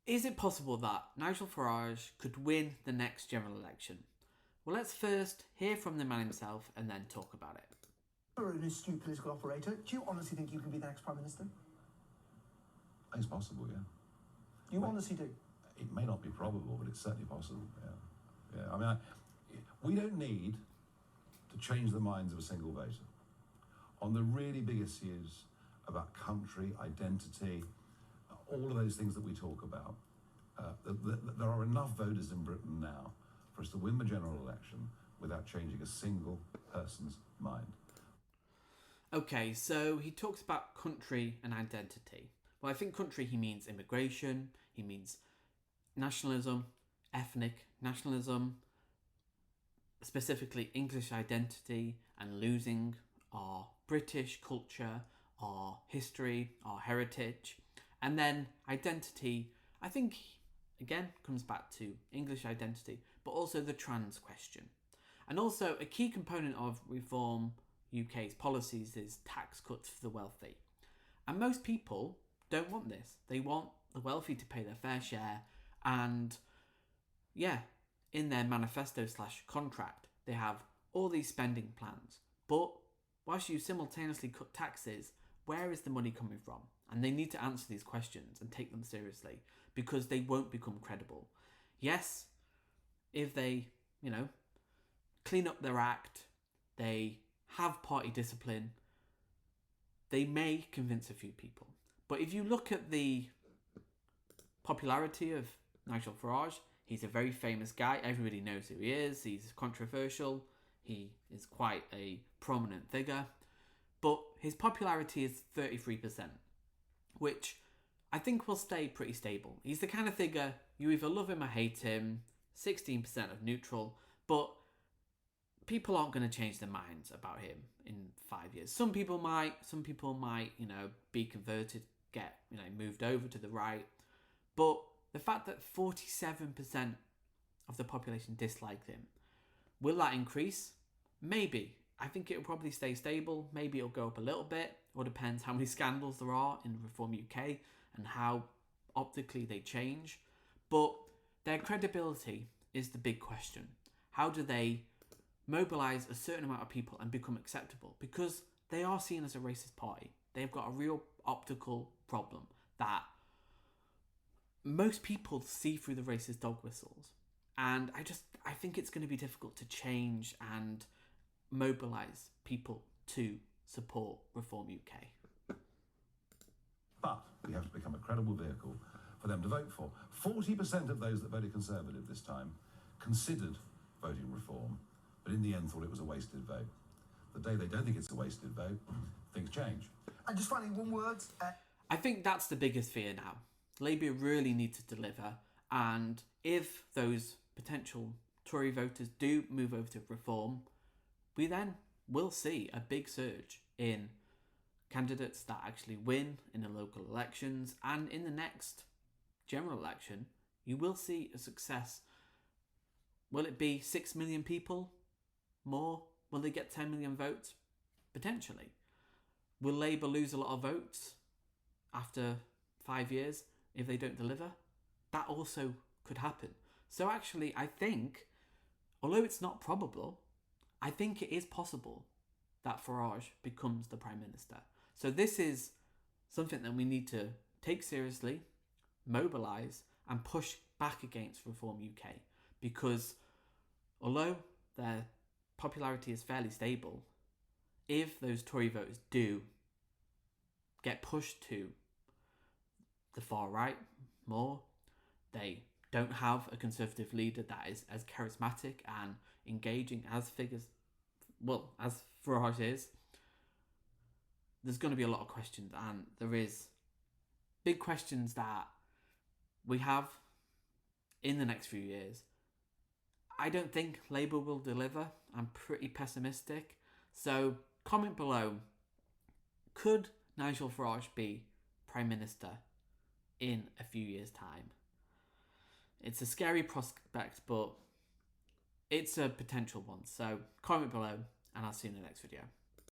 Is it possible that Nigel Farage could win the next general election? Well, let's first hear from the man himself and then talk about it. You're an astute political operator. Do you honestly think you can be the next Prime Minister? It's possible, yeah. You honestly do? It may not be probable, but it's certainly possible, yeah. Yeah, I mean, we don't need to change the minds of a single voter. On the really big issues about country, identity, all of those things that we talk about, there are enough voters in Britain now for us to win the general election without changing a single person's mind. Okay, so he talks about country and identity. Well, I think country, he means immigration, he means nationalism, ethnic nationalism, specifically English identity and losing our British culture, our history, our heritage. And then identity, I think, again, comes back to English identity, but also the trans question. And also, a key component of Reform UK's policies is tax cuts for the wealthy. And most people don't want this. They want the wealthy to pay their fair share. And yeah, in their manifesto/contract, they have all these spending plans. But whilst you simultaneously cut taxes, where is the money coming from? And they need to answer these questions and take them seriously because they won't become credible. Yes, if they, clean up their act, they have party discipline, they may convince a few people. But if you look at the popularity of Nigel Farage, he's a very famous guy. Everybody knows who he is. He's controversial. He is quite a prominent figure. But his popularity is 33%, which I think will stay pretty stable. He's the kind of figure, you either love him or hate him, 16% of neutral, but people aren't going to change their minds about him in 5 years. Some people might, be converted, get, moved over to the right. But the fact that 47% of the population dislike him, will that increase? Maybe. I think it'll probably stay stable. Maybe it'll go up a little bit. It all depends how many scandals there are in Reform UK and how optically they change. But their credibility is the big question. How do they mobilise a certain amount of people and become acceptable? Because they are seen as a racist party. They've got a real optical problem that most people see through the racist dog whistles. And I think it's going to be difficult to change and mobilise people to support Reform UK. But we have to become a credible vehicle for them to vote for. 40% of those that voted Conservative this time considered voting Reform, but in the end thought it was a wasted vote. The day they don't think it's a wasted vote, things change. And just finally, one word. I think that's the biggest fear now. Labour really need to deliver, and if those potential Tory voters do move over to Reform, we then will see a big surge in candidates that actually win in the local elections, and in the next general election, you will see a success. Will it be 6 million people? More? Will they get 10 million votes? Potentially. Will Labour lose a lot of votes after 5 years if they don't deliver? That also could happen. So actually, I think, although it's not probable, I think it is possible that Farage becomes the Prime Minister. So this is something that we need to take seriously, mobilise and push back against Reform UK. Because although their popularity is fairly stable, if those Tory voters do get pushed to the far right more, they don't have a Conservative leader that is as charismatic and engaging as Farage is, there's going to be a lot of questions, and there is big questions that we have in the next few years. I don't think Labour will deliver. I'm pretty pessimistic. So comment below, could Nigel Farage be Prime Minister in a few years' time? It's a scary prospect, but it's a potential one. So comment below and I'll see you in the next video.